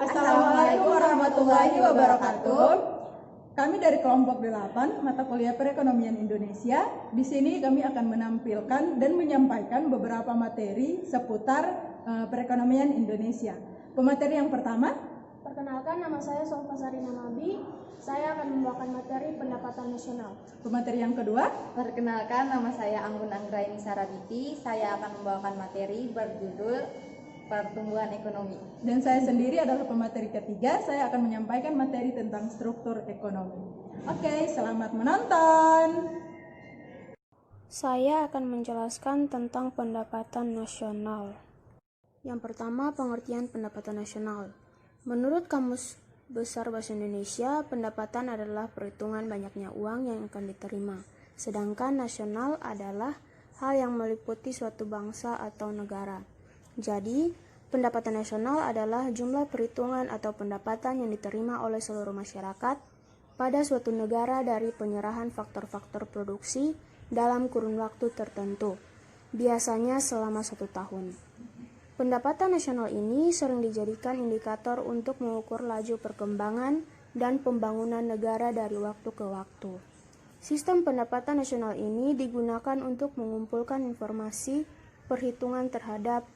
Assalamualaikum warahmatullahi wabarakatuh. Kami dari kelompok 8 mata kuliah perekonomian Indonesia. Di sini kami akan menampilkan dan menyampaikan beberapa materi seputar perekonomian Indonesia. Pemateri yang pertama, perkenalkan, nama saya Sofasarina Nabi. Saya akan membawakan materi pendapatan nasional. Pemateri yang kedua, perkenalkan, nama saya Anggun Anggraini Sarabiti. Saya akan membawakan materi berjudul pertumbuhan ekonomi. Dan saya sendiri adalah pemateri ketiga. Saya akan menyampaikan materi tentang struktur ekonomi. Oke, selamat menonton. Saya akan menjelaskan tentang pendapatan nasional. Yang pertama, pengertian pendapatan nasional. Menurut Kamus Besar Bahasa Indonesia, pendapatan adalah perhitungan banyaknya uang yang akan diterima. Sedangkan nasional adalah hal yang meliputi suatu bangsa atau negara. Jadi, pendapatan nasional adalah jumlah perhitungan atau pendapatan yang diterima oleh seluruh masyarakat pada suatu negara dari penyerahan faktor-faktor produksi dalam kurun waktu tertentu, biasanya selama 1 tahun. Pendapatan nasional ini sering dijadikan indikator untuk mengukur laju perkembangan dan pembangunan negara dari waktu ke waktu. Sistem pendapatan nasional ini digunakan untuk mengumpulkan informasi perhitungan terhadap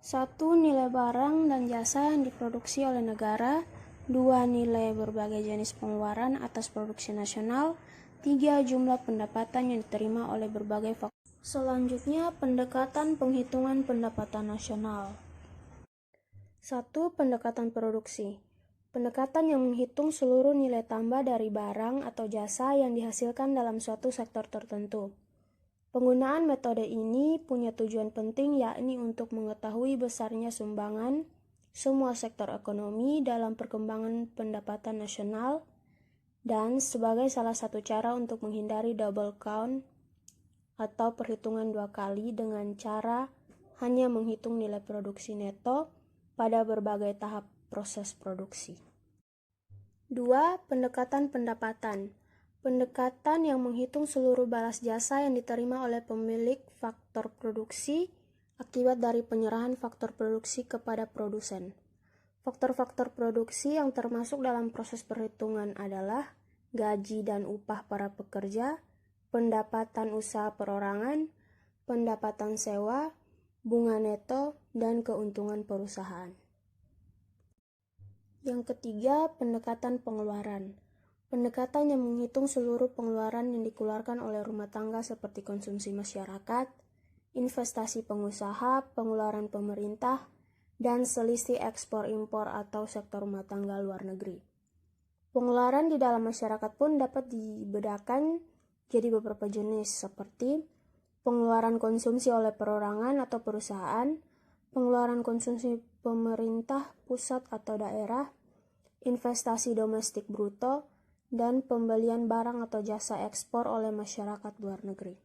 1. Nilai barang dan jasa yang diproduksi oleh negara. 2. Nilai berbagai jenis pengeluaran atas produksi nasional. 3. Jumlah pendapatan yang diterima oleh berbagai faktor. Selanjutnya, pendekatan penghitungan pendapatan nasional. 1. Pendekatan produksi. Pendekatan yang menghitung seluruh nilai tambah dari barang atau jasa yang dihasilkan dalam suatu sektor tertentu. Penggunaan metode ini punya tujuan penting, yakni untuk mengetahui besarnya sumbangan semua sektor ekonomi dalam perkembangan pendapatan nasional dan sebagai salah satu cara untuk menghindari double count atau perhitungan 2 kali dengan cara hanya menghitung nilai produksi neto pada berbagai tahap proses produksi. 2. Pendekatan pendapatan. Pendekatan yang menghitung seluruh balas jasa yang diterima oleh pemilik faktor produksi akibat dari penyerahan faktor produksi kepada produsen. Faktor-faktor produksi yang termasuk dalam proses perhitungan adalah gaji dan upah para pekerja, pendapatan usaha perorangan, pendapatan sewa, bunga neto, dan keuntungan perusahaan. Yang ketiga, pendekatan pengeluaran. Pendekatan yang menghitung seluruh pengeluaran yang dikeluarkan oleh rumah tangga seperti konsumsi masyarakat, investasi pengusaha, pengeluaran pemerintah, dan selisih ekspor-impor atau sektor rumah tangga luar negeri. Pengeluaran di dalam masyarakat pun dapat dibedakan jadi beberapa jenis seperti pengeluaran konsumsi oleh perorangan atau perusahaan, pengeluaran konsumsi pemerintah pusat atau daerah, investasi domestik bruto, dan pembelian barang atau jasa ekspor oleh masyarakat luar negeri.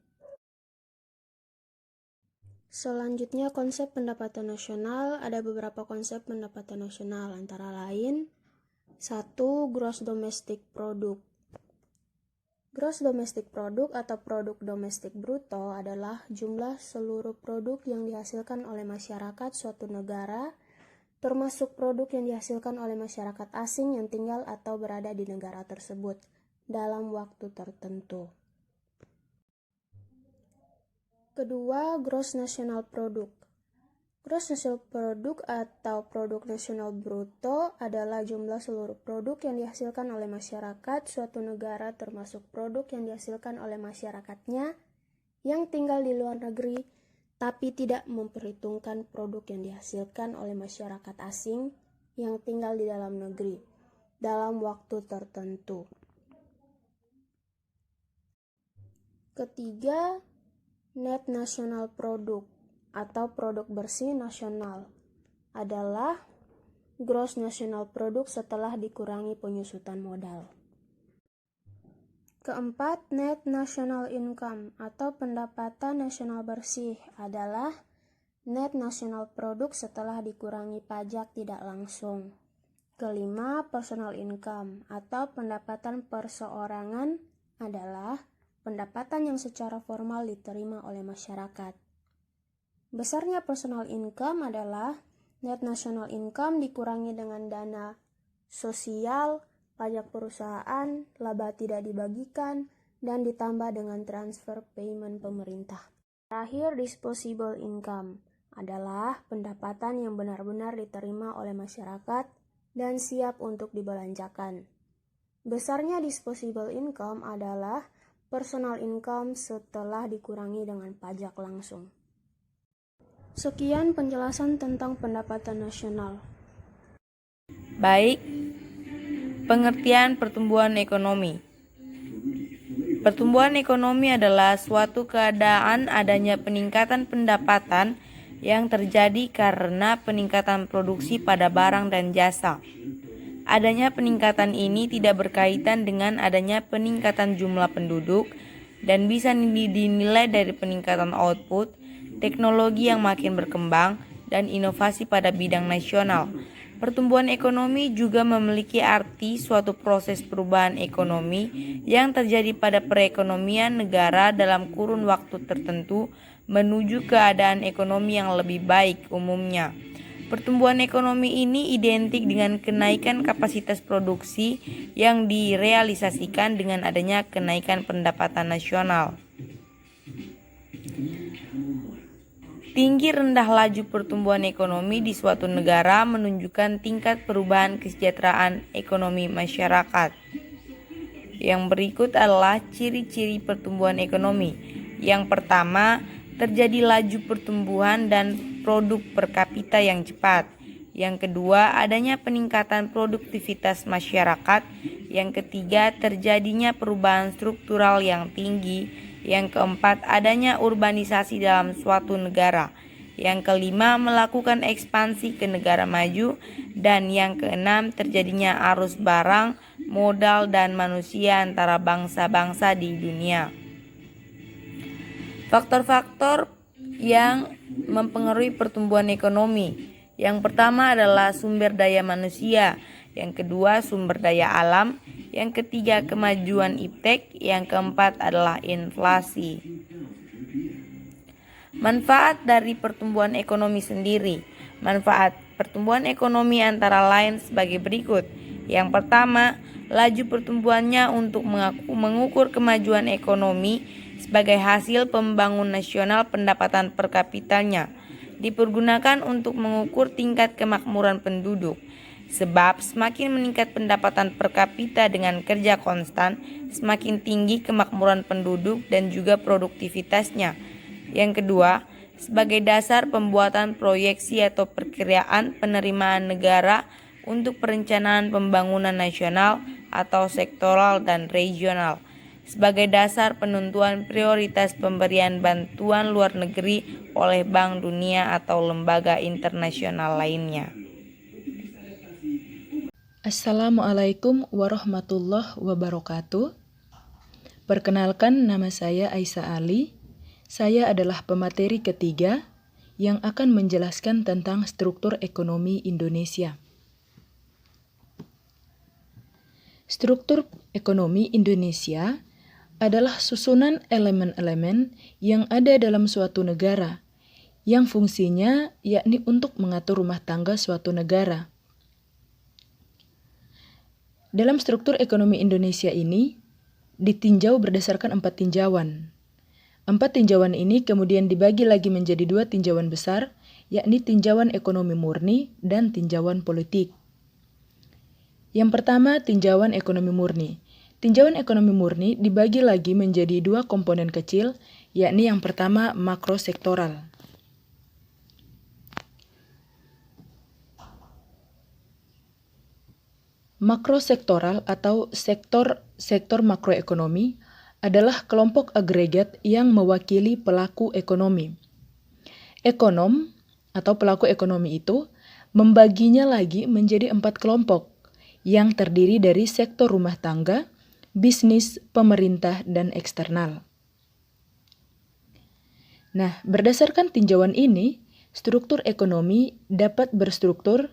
Selanjutnya, konsep pendapatan nasional. Ada beberapa konsep pendapatan nasional, antara lain 1. Gross domestic product. Gross domestic product atau produk domestik bruto adalah jumlah seluruh produk yang dihasilkan oleh masyarakat suatu negara, termasuk produk yang dihasilkan oleh masyarakat asing yang tinggal atau berada di negara tersebut dalam waktu tertentu. Kedua, gross national product. Gross national product atau produk nasional bruto adalah jumlah seluruh produk yang dihasilkan oleh masyarakat suatu negara termasuk produk yang dihasilkan oleh masyarakatnya yang tinggal di luar negeri tapi tidak memperhitungkan produk yang dihasilkan oleh masyarakat asing yang tinggal di dalam negeri dalam waktu tertentu. Ketiga, net national product atau produk bersih nasional adalah gross national product setelah dikurangi penyusutan modal. Keempat, net national income atau pendapatan nasional bersih adalah net national product setelah dikurangi pajak tidak langsung. Kelima, personal income atau pendapatan perseorangan adalah pendapatan yang secara formal diterima oleh masyarakat. Besarnya personal income adalah Net national income dikurangi dengan dana sosial, pajak perusahaan, laba tidak dibagikan, dan ditambah dengan transfer payment pemerintah. Terakhir, disposable income adalah pendapatan yang benar-benar diterima oleh masyarakat dan siap untuk dibelanjakan. Besarnya disposable income adalah personal income setelah dikurangi dengan pajak langsung. Sekian penjelasan tentang pendapatan nasional. Baik, pengertian pertumbuhan ekonomi. Pertumbuhan ekonomi adalah suatu keadaan adanya peningkatan pendapatan yang terjadi karena peningkatan produksi pada barang dan jasa. Adanya peningkatan ini tidak berkaitan dengan adanya peningkatan jumlah penduduk dan bisa dinilai dari peningkatan output, teknologi yang makin berkembang, dan inovasi pada bidang nasional. Pertumbuhan ekonomi juga memiliki arti suatu proses perubahan ekonomi yang terjadi pada perekonomian negara dalam kurun waktu tertentu menuju keadaan ekonomi yang lebih baik umumnya. Pertumbuhan ekonomi ini identik dengan kenaikan kapasitas produksi yang direalisasikan dengan adanya kenaikan pendapatan nasional. Tinggi rendah laju pertumbuhan ekonomi di suatu negara menunjukkan tingkat perubahan kesejahteraan ekonomi masyarakat. Yang berikut adalah ciri-ciri pertumbuhan ekonomi. Yang pertama, terjadi laju pertumbuhan dan produk per kapita yang cepat. Yang kedua, adanya peningkatan produktivitas masyarakat. Yang ketiga, terjadinya perubahan struktural yang tinggi. Yang keempat, adanya urbanisasi dalam suatu negara. Yang kelima, melakukan ekspansi ke negara maju. Dan yang keenam, terjadinya arus barang, modal, dan manusia antara bangsa-bangsa di dunia. Faktor-faktor yang mempengaruhi pertumbuhan ekonomi. Yang pertama adalah sumber daya manusia. Yang kedua, sumber daya alam. Yang ketiga, kemajuan iptek. Yang keempat adalah inflasi. Manfaat dari pertumbuhan ekonomi sendiri. Manfaat pertumbuhan ekonomi antara lain sebagai berikut. Yang pertama, laju pertumbuhannya untuk mengukur kemajuan ekonomi sebagai hasil pembangunan nasional pendapatan per kapitanya. Dipergunakan untuk mengukur tingkat kemakmuran penduduk. Sebab semakin meningkat pendapatan per kapita dengan kerja konstan, semakin tinggi kemakmuran penduduk dan juga produktivitasnya. Yang kedua, sebagai dasar pembuatan proyeksi atau perkiraan penerimaan negara untuk perencanaan pembangunan nasional atau sektoral dan regional. Sebagai dasar penentuan prioritas pemberian bantuan luar negeri oleh Bank Dunia atau lembaga internasional lainnya. Assalamualaikum warahmatullahi wabarakatuh. Perkenalkan, nama saya Aisyah Ali. Saya adalah pemateri ketiga yang akan menjelaskan tentang struktur ekonomi Indonesia. Struktur ekonomi Indonesia adalah susunan elemen-elemen yang ada dalam suatu negara, yang fungsinya yakni untuk mengatur rumah tangga suatu negara. Dalam struktur ekonomi Indonesia ini, ditinjau berdasarkan 4 tinjauan. 4 tinjauan ini kemudian dibagi lagi menjadi 2 tinjauan besar, yakni tinjauan ekonomi murni dan tinjauan politik. Yang pertama, tinjauan ekonomi murni. Tinjauan ekonomi murni dibagi lagi menjadi 2 komponen kecil, yakni yang pertama makrosektoral. Makrosektoral atau sektor makroekonomi adalah kelompok agregat yang mewakili pelaku ekonomi. Ekonom atau pelaku ekonomi itu membaginya lagi menjadi 4 kelompok yang terdiri dari sektor rumah tangga, bisnis, pemerintah, dan eksternal. Nah, berdasarkan tinjauan ini, struktur ekonomi dapat berstruktur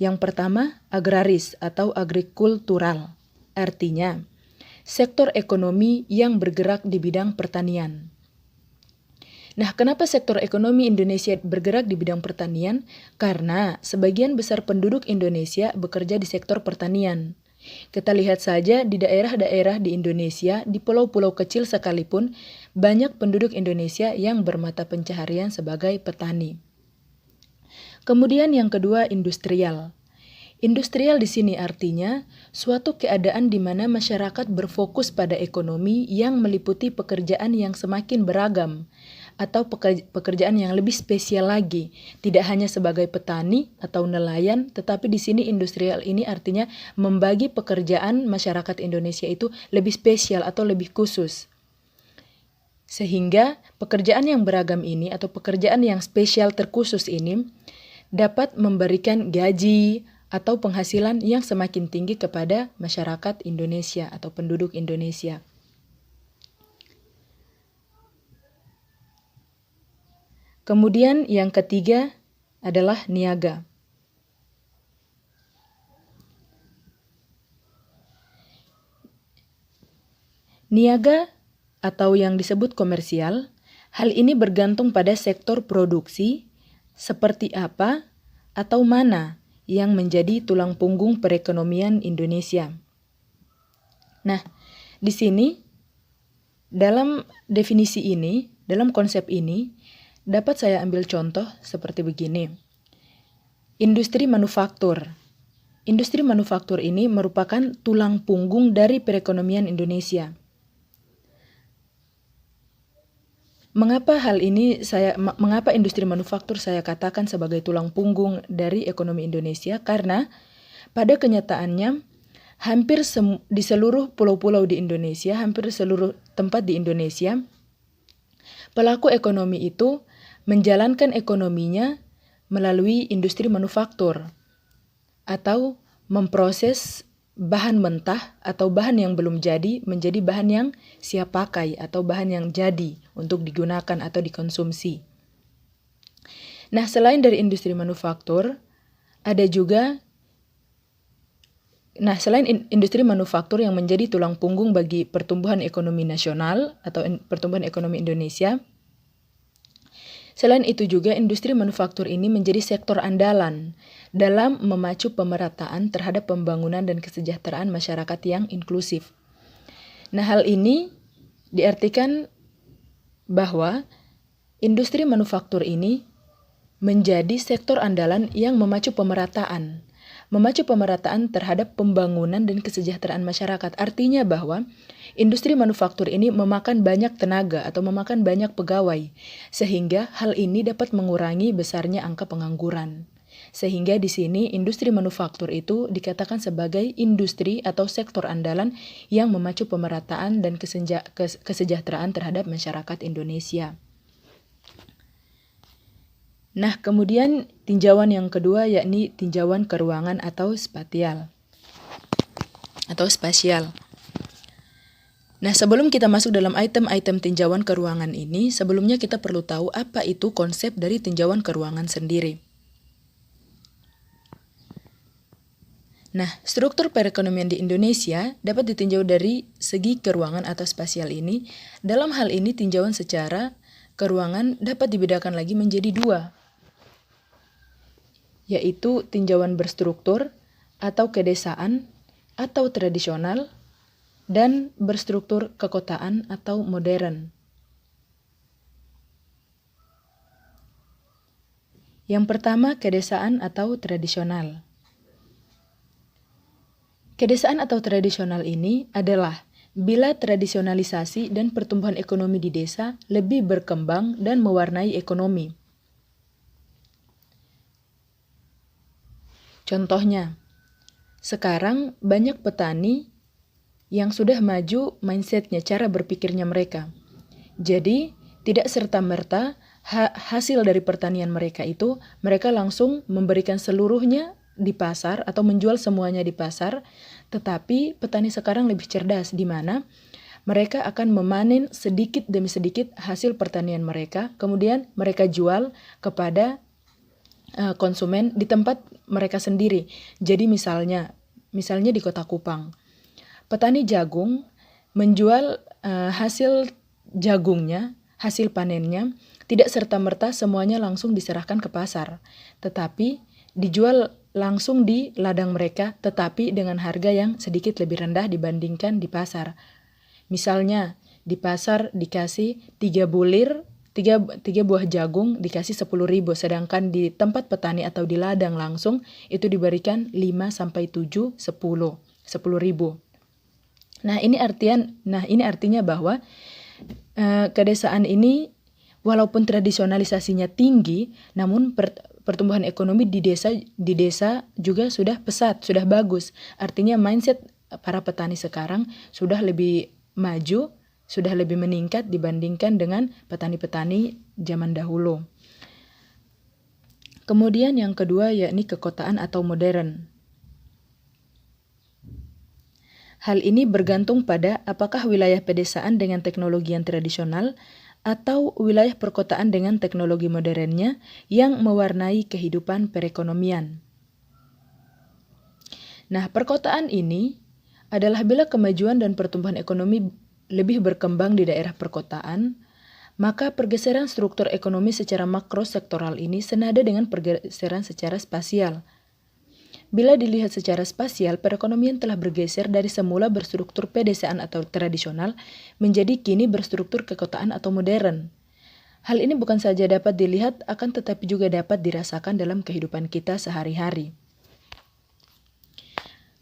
yang pertama, agraris atau agrikultural. Artinya, sektor ekonomi yang bergerak di bidang pertanian. Nah, kenapa sektor ekonomi Indonesia bergerak di bidang pertanian? Karena sebagian besar penduduk Indonesia bekerja di sektor pertanian. Kita lihat saja di daerah-daerah di Indonesia, di pulau-pulau kecil sekalipun, banyak penduduk Indonesia yang bermata pencaharian sebagai petani. Kemudian yang kedua, industrial. Industrial di sini artinya suatu keadaan di mana masyarakat berfokus pada ekonomi yang meliputi pekerjaan yang semakin beragam atau pekerjaan yang lebih spesial lagi, tidak hanya sebagai petani atau nelayan, tetapi di sini industrial ini artinya membagi pekerjaan masyarakat Indonesia itu lebih spesial atau lebih khusus. Sehingga pekerjaan yang beragam ini atau pekerjaan yang spesial terkhusus ini dapat memberikan gaji atau penghasilan yang semakin tinggi kepada masyarakat Indonesia atau penduduk Indonesia. Kemudian yang ketiga adalah niaga. Niaga atau yang disebut komersial, hal ini bergantung pada sektor produksi, seperti apa atau mana yang menjadi tulang punggung perekonomian Indonesia. Nah, di sini dalam definisi ini, dalam konsep ini, dapat saya ambil contoh seperti begini. Industri manufaktur. Industri manufaktur ini merupakan tulang punggung dari perekonomian Indonesia. Mengapa industri manufaktur saya katakan sebagai tulang punggung dari ekonomi Indonesia? Karena pada kenyataannya hampir di seluruh pulau-pulau di Indonesia, hampir seluruh tempat di Indonesia, pelaku ekonomi itu menjalankan ekonominya melalui industri manufaktur atau memproses bahan mentah atau bahan yang belum jadi menjadi bahan yang siap pakai atau bahan yang jadi untuk digunakan atau dikonsumsi. Nah, selain dari industri manufaktur, ada juga selain industri manufaktur yang menjadi tulang punggung bagi pertumbuhan ekonomi nasional atau pertumbuhan ekonomi Indonesia, selain itu juga industri manufaktur ini menjadi sektor andalan dalam memacu pemerataan terhadap pembangunan dan kesejahteraan masyarakat yang inklusif. Nah, hal ini diartikan bahwa industri manufaktur ini menjadi sektor andalan yang memacu pemerataan terhadap pembangunan dan kesejahteraan masyarakat. Artinya bahwa industri manufaktur ini memakan banyak tenaga atau memakan banyak pegawai, sehingga hal ini dapat mengurangi besarnya angka pengangguran. Sehingga di sini industri manufaktur itu dikatakan sebagai industri atau sektor andalan yang memacu pemerataan dan kesejahteraan terhadap masyarakat Indonesia. Nah, kemudian tinjauan yang kedua yakni tinjauan keruangan atau spasial. Nah, sebelum kita masuk dalam item-item tinjauan keruangan ini, sebelumnya kita perlu tahu apa itu konsep dari tinjauan keruangan sendiri. Nah, struktur perekonomian di Indonesia dapat ditinjau dari segi keruangan atau spasial ini. Dalam hal ini, tinjauan secara keruangan dapat dibedakan lagi menjadi dua, yaitu tinjauan berstruktur atau kedesaan atau tradisional dan berstruktur kekotaan atau modern. Yang pertama, kedesaan atau tradisional. Kedesaan atau tradisional ini adalah bila tradisionalisasi dan pertumbuhan ekonomi di desa lebih berkembang dan mewarnai ekonomi. Contohnya, sekarang banyak petani yang sudah maju mindsetnya, cara berpikirnya mereka. Jadi, tidak serta-merta hasil dari pertanian mereka itu, mereka langsung memberikan seluruhnya di pasar atau menjual semuanya di pasar, tetapi petani sekarang lebih cerdas di mana mereka akan memanen sedikit demi sedikit hasil pertanian mereka, kemudian mereka jual kepada konsumen di tempat mereka sendiri. Jadi misalnya di Kota Kupang, petani jagung menjual hasil jagungnya, hasil panennya tidak serta-merta semuanya langsung diserahkan ke pasar, tetapi dijual langsung di ladang mereka, tetapi dengan harga yang sedikit lebih rendah dibandingkan di pasar. Misalnya, di pasar dikasih 3 bulir, 3 buah jagung dikasih 10.000, sedangkan di tempat petani atau di ladang langsung itu diberikan 5 sampai 7, 10.000. Nah, ini artinya bahwa kedesaan ini walaupun tradisionalisasinya tinggi, namun pertumbuhan ekonomi di desa juga sudah pesat, sudah bagus. Artinya mindset para petani sekarang sudah lebih maju, sudah lebih meningkat dibandingkan dengan petani-petani zaman dahulu. Kemudian yang kedua yakni kekotaan atau modern. Hal ini bergantung pada apakah wilayah pedesaan dengan teknologi yang tradisional atau wilayah perkotaan dengan teknologi modernnya yang mewarnai kehidupan perekonomian. Nah, perkotaan ini adalah bila kemajuan dan pertumbuhan ekonomi lebih berkembang di daerah perkotaan, maka pergeseran struktur ekonomi secara makro sektoral ini senada dengan pergeseran secara spasial. Bila dilihat secara spasial, perekonomian telah bergeser dari semula berstruktur pedesaan atau tradisional menjadi kini berstruktur kekotaan atau modern. Hal ini bukan saja dapat dilihat, akan tetapi juga dapat dirasakan dalam kehidupan kita sehari-hari.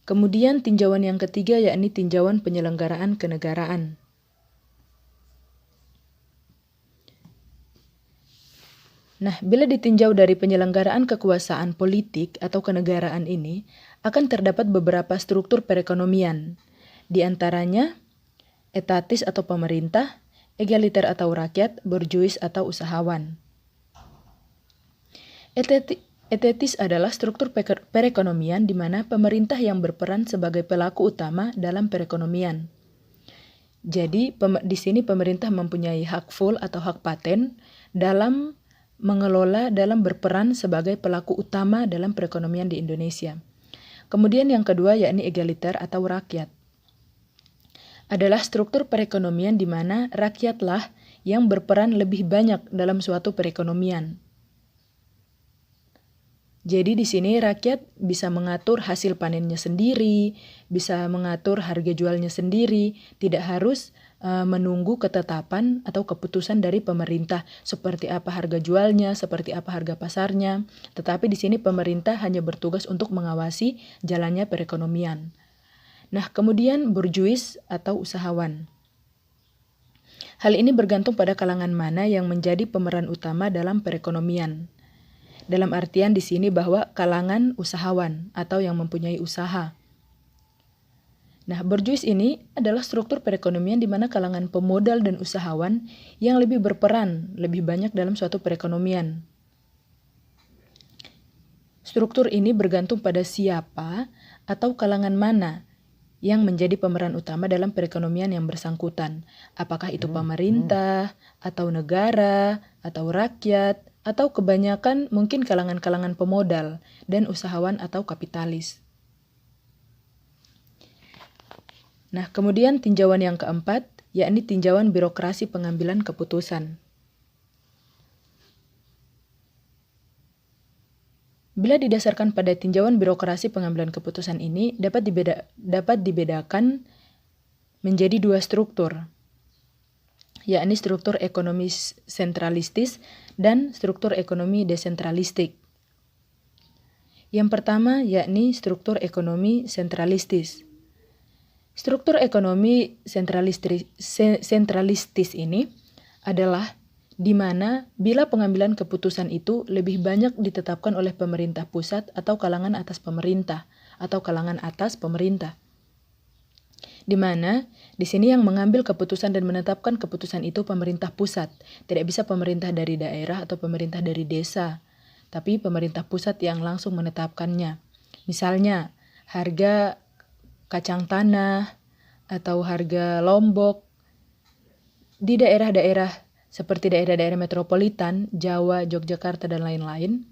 Kemudian tinjauan yang ketiga yakni tinjauan penyelenggaraan kenegaraan. Nah, bila ditinjau dari penyelenggaraan kekuasaan politik atau kenegaraan ini, akan terdapat beberapa struktur perekonomian. Di antaranya, etatis atau pemerintah, egaliter atau rakyat, borjuis atau usahawan. Etatis adalah struktur perekonomian di mana pemerintah yang berperan sebagai pelaku utama dalam perekonomian. Jadi, di sini pemerintah mempunyai hak full atau hak paten dalam mengelola, dalam berperan sebagai pelaku utama dalam perekonomian di Indonesia. Kemudian yang kedua yakni egaliter atau rakyat. Adalah struktur perekonomian di mana rakyatlah yang berperan lebih banyak dalam suatu perekonomian. Jadi di sini rakyat bisa mengatur hasil panennya sendiri, bisa mengatur harga jualnya sendiri, tidak harus menunggu ketetapan atau keputusan dari pemerintah seperti apa harga jualnya, seperti apa harga pasarnya. Tetapi di sini pemerintah hanya bertugas untuk mengawasi jalannya perekonomian. Nah, kemudian borjuis atau usahawan. Hal ini bergantung pada kalangan mana yang menjadi pemeran utama dalam perekonomian. Dalam artian di sini bahwa kalangan usahawan atau yang mempunyai usaha. Nah, borjuis ini adalah struktur perekonomian di mana kalangan pemodal dan usahawan yang lebih berperan lebih banyak dalam suatu perekonomian. Struktur ini bergantung pada siapa atau kalangan mana yang menjadi pemeran utama dalam perekonomian yang bersangkutan. Apakah itu pemerintah, atau negara, atau rakyat, atau kebanyakan mungkin kalangan-kalangan pemodal dan usahawan atau kapitalis. Nah, kemudian tinjauan yang keempat, yakni tinjauan birokrasi pengambilan keputusan. Bila didasarkan pada tinjauan birokrasi pengambilan keputusan ini, dapat dibedakan menjadi dua struktur, yakni struktur ekonomi sentralistis dan struktur ekonomi desentralistik. Yang pertama, yakni struktur ekonomi sentralistis. Struktur ekonomi sentralistis ini adalah di mana bila pengambilan keputusan itu lebih banyak ditetapkan oleh pemerintah pusat atau kalangan atas pemerintah atau kalangan atas pemerintah. Di mana di sini yang mengambil keputusan dan menetapkan keputusan itu pemerintah pusat, tidak bisa pemerintah dari daerah atau pemerintah dari desa, tapi pemerintah pusat yang langsung menetapkannya. Misalnya harga kacang tanah atau harga lombok di daerah-daerah seperti daerah-daerah metropolitan, Jawa, Yogyakarta, dan lain-lain,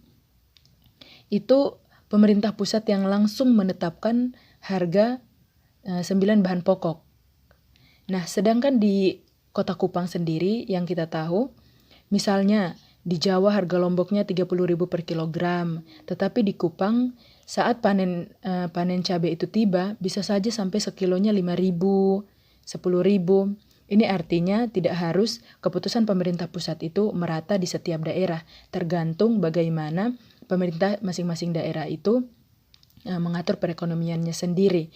itu pemerintah pusat yang langsung menetapkan harga 9 bahan pokok. Nah, sedangkan di Kota Kupang sendiri yang kita tahu, Misalnya, di Jawa harga lomboknya 30.000 per kilogram, tetapi di Kupang saat panen cabai itu tiba bisa saja sampai sekilonya 5.000, 10.000. Ini artinya tidak harus keputusan pemerintah pusat itu merata di setiap daerah, tergantung bagaimana pemerintah masing-masing daerah itu mengatur perekonomiannya sendiri.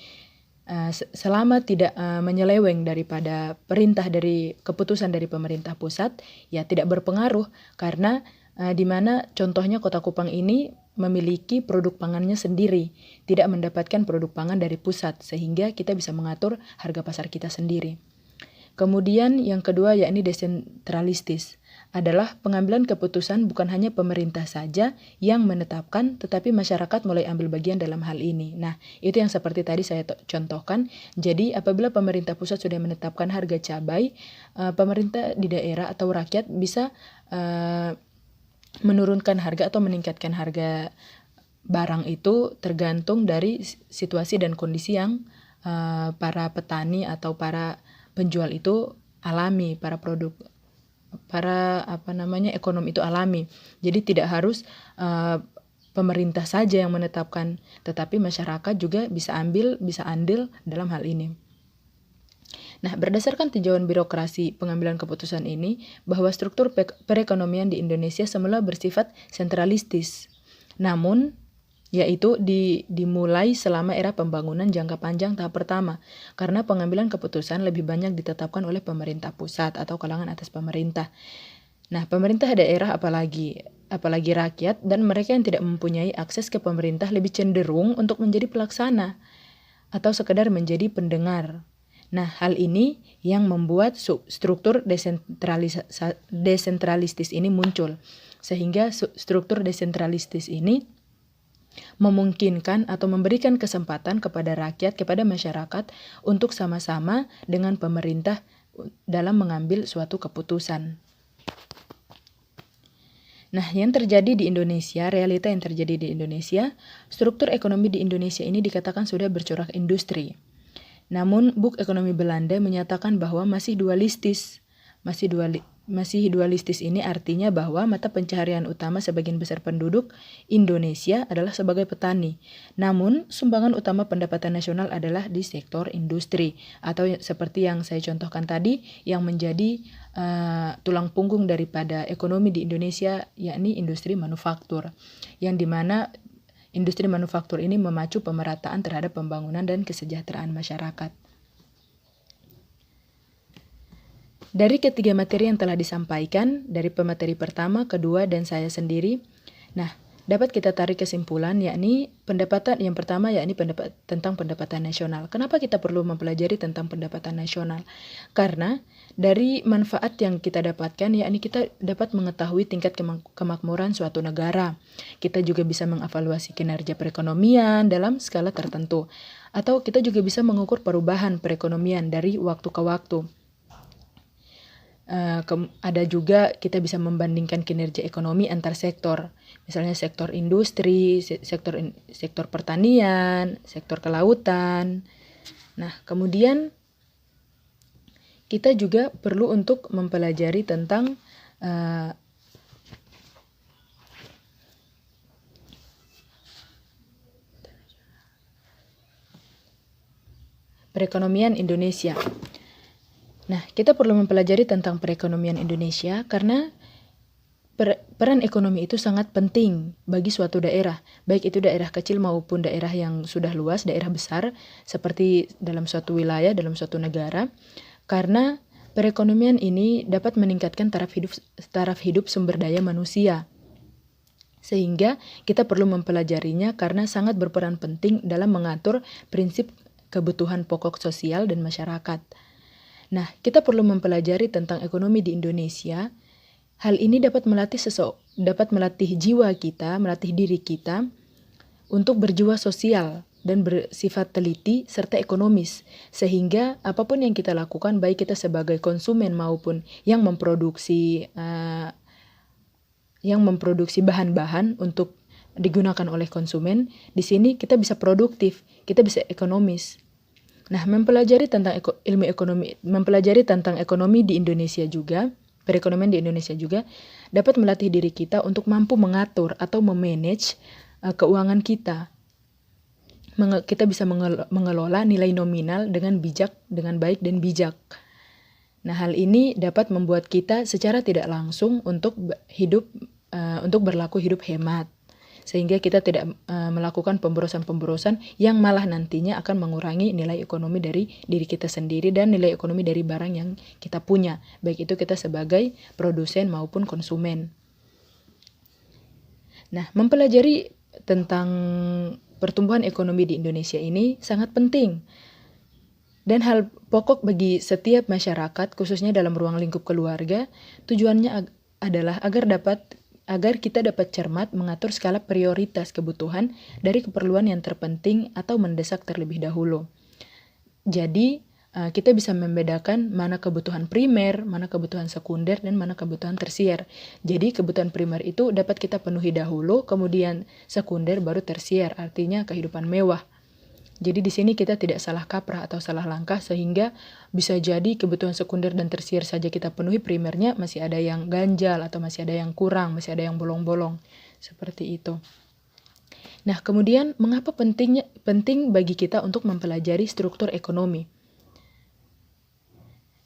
Selama tidak menyeleweng daripada dari keputusan dari pemerintah pusat, ya tidak berpengaruh karena di mana contohnya Kota Kupang ini memiliki produk pangannya sendiri, tidak mendapatkan produk pangan dari pusat, sehingga kita bisa mengatur harga pasar kita sendiri. Kemudian yang kedua yakni desentralistis, adalah pengambilan keputusan bukan hanya pemerintah saja yang menetapkan, tetapi masyarakat mulai ambil bagian dalam hal ini. Nah, itu yang seperti tadi saya contohkan. Jadi apabila pemerintah pusat sudah menetapkan harga cabai, pemerintah di daerah atau rakyat bisa menurunkan harga atau meningkatkan harga barang itu tergantung dari situasi dan kondisi yang para petani atau para penjual itu alami, ekonom itu alami. Jadi tidak harus pemerintah saja yang menetapkan, tetapi masyarakat juga bisa andil dalam hal ini. Nah, berdasarkan tinjauan birokrasi pengambilan keputusan ini, bahwa struktur perekonomian di Indonesia semula bersifat sentralistis. Namun, yaitu dimulai selama era pembangunan jangka panjang tahap pertama, karena pengambilan keputusan lebih banyak ditetapkan oleh pemerintah pusat atau kalangan atas pemerintah. Nah, pemerintah daerah apalagi rakyat dan mereka yang tidak mempunyai akses ke pemerintah lebih cenderung untuk menjadi pelaksana atau sekedar menjadi pendengar. Nah, hal ini yang membuat struktur desentralistis ini muncul, sehingga struktur desentralistis ini memungkinkan atau memberikan kesempatan kepada rakyat, kepada masyarakat untuk sama-sama dengan pemerintah dalam mengambil suatu keputusan. Nah, yang terjadi di Indonesia, realita yang terjadi di Indonesia, struktur ekonomi di Indonesia ini dikatakan sudah bercorak industri. Namun, Buku Ekonomi Belanda menyatakan bahwa masih dualistis. Masih dualistis ini artinya bahwa mata pencaharian utama sebagian besar penduduk Indonesia adalah sebagai petani. Namun, sumbangan utama pendapatan nasional adalah di sektor industri, atau seperti yang saya contohkan tadi, yang menjadi tulang punggung daripada ekonomi di Indonesia, yakni industri manufaktur, yang dimana industri manufaktur ini memacu pemerataan terhadap pembangunan dan kesejahteraan masyarakat. Dari ketiga materi yang telah disampaikan, dari pemateri pertama, kedua, dan saya sendiri, nah, dapat kita tarik kesimpulan, yakni yang pertama tentang pendapatan nasional. Kenapa kita perlu mempelajari tentang pendapatan nasional? Karena dari manfaat yang kita dapatkan, yakni kita dapat mengetahui tingkat kemakmuran suatu negara. Kita juga bisa mengevaluasi kinerja perekonomian dalam skala tertentu. Atau kita juga bisa mengukur perubahan perekonomian dari waktu ke waktu. Ada juga kita bisa membandingkan kinerja ekonomi antar sektor, misalnya sektor industri, sektor pertanian, sektor kelautan. Nah, kemudian kita juga perlu untuk mempelajari tentang perekonomian Indonesia. Nah, kita perlu mempelajari tentang perekonomian Indonesia karena peran ekonomi itu sangat penting bagi suatu daerah, baik itu daerah kecil maupun daerah yang sudah luas, daerah besar, seperti dalam suatu wilayah, dalam suatu negara, karena perekonomian ini dapat meningkatkan taraf hidup sumber daya manusia. Sehingga kita perlu mempelajarinya karena sangat berperan penting dalam mengatur prinsip kebutuhan pokok sosial dan masyarakat. Nah, kita perlu mempelajari tentang ekonomi di Indonesia. Hal ini dapat melatih jiwa kita, melatih diri kita untuk berjiwa sosial dan bersifat teliti serta ekonomis. Sehingga apapun yang kita lakukan, baik kita sebagai konsumen maupun yang memproduksi bahan-bahan untuk digunakan oleh konsumen, di sini kita bisa produktif, kita bisa ekonomis. Nah, mempelajari tentang ekonomi di Indonesia juga perekonomian di Indonesia juga dapat melatih diri kita untuk mampu mengatur atau memanage keuangan kita. Kita bisa mengelola nilai nominal dengan bijak, dengan baik dan bijak. Nah, hal ini dapat membuat kita secara tidak langsung untuk berlaku hidup hemat, sehingga kita tidak melakukan pemborosan-pemborosan yang malah nantinya akan mengurangi nilai ekonomi dari diri kita sendiri dan nilai ekonomi dari barang yang kita punya, baik itu kita sebagai produsen maupun konsumen. Nah, mempelajari tentang pertumbuhan ekonomi di Indonesia ini sangat penting. Dan hal pokok bagi setiap masyarakat, khususnya dalam ruang lingkup keluarga, tujuannya adalah agar kita dapat cermat mengatur skala prioritas kebutuhan dari keperluan yang terpenting atau mendesak terlebih dahulu. Jadi, kita bisa membedakan mana kebutuhan primer, mana kebutuhan sekunder, dan mana kebutuhan tersier. Jadi, kebutuhan primer itu dapat kita penuhi dahulu, kemudian sekunder baru tersier, artinya kehidupan mewah. Jadi di sini kita tidak salah kaprah atau salah langkah, sehingga bisa jadi kebutuhan sekunder dan tersier saja kita penuhi, primernya masih ada yang ganjal atau masih ada yang kurang, masih ada yang bolong-bolong. Seperti itu. Nah, kemudian mengapa penting bagi kita untuk mempelajari struktur ekonomi?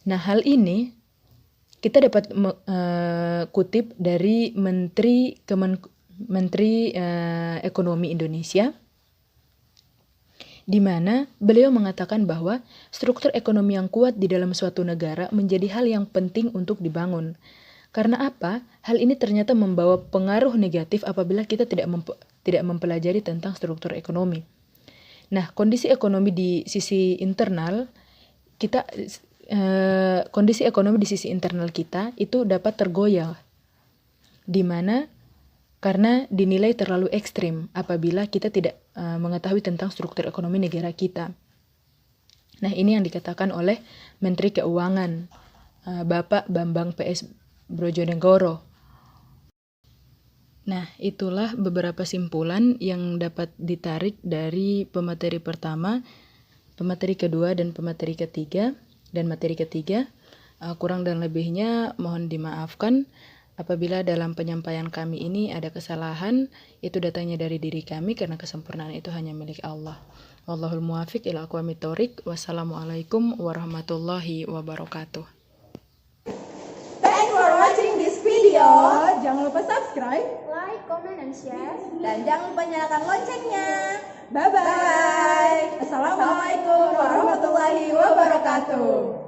Nah, hal ini kita dapat kutip dari Menteri Ekonomi Indonesia, di mana beliau mengatakan bahwa struktur ekonomi yang kuat di dalam suatu negara menjadi hal yang penting untuk dibangun. Karena apa? Hal ini ternyata membawa pengaruh negatif apabila kita tidak mempelajari tentang struktur ekonomi. Nah, kondisi ekonomi di sisi internal kita itu dapat tergoyah, di mana karena dinilai terlalu ekstrim apabila kita tidak mengetahui tentang struktur ekonomi negara kita. Nah, ini yang dikatakan oleh Menteri Keuangan, Bapak Bambang PS Brojonegoro. Nah, itulah beberapa simpulan yang dapat ditarik dari pemateri pertama, pemateri kedua, dan pemateri ketiga. Dan materi ketiga, kurang dan lebihnya mohon dimaafkan. Apabila dalam penyampaian kami ini ada kesalahan, itu datangnya dari diri kami, karena kesempurnaan itu hanya milik Allah. Wallahul muwaffiq ila aqwamit thoriq. Wassalamualaikum warahmatullahi wabarakatuh. Thanks for watching this video. Jangan lupa subscribe, Like, comment, and share. Dan jangan lupa nyalakan loncengnya. Bye-bye. Assalamualaikum warahmatullahi wabarakatuh.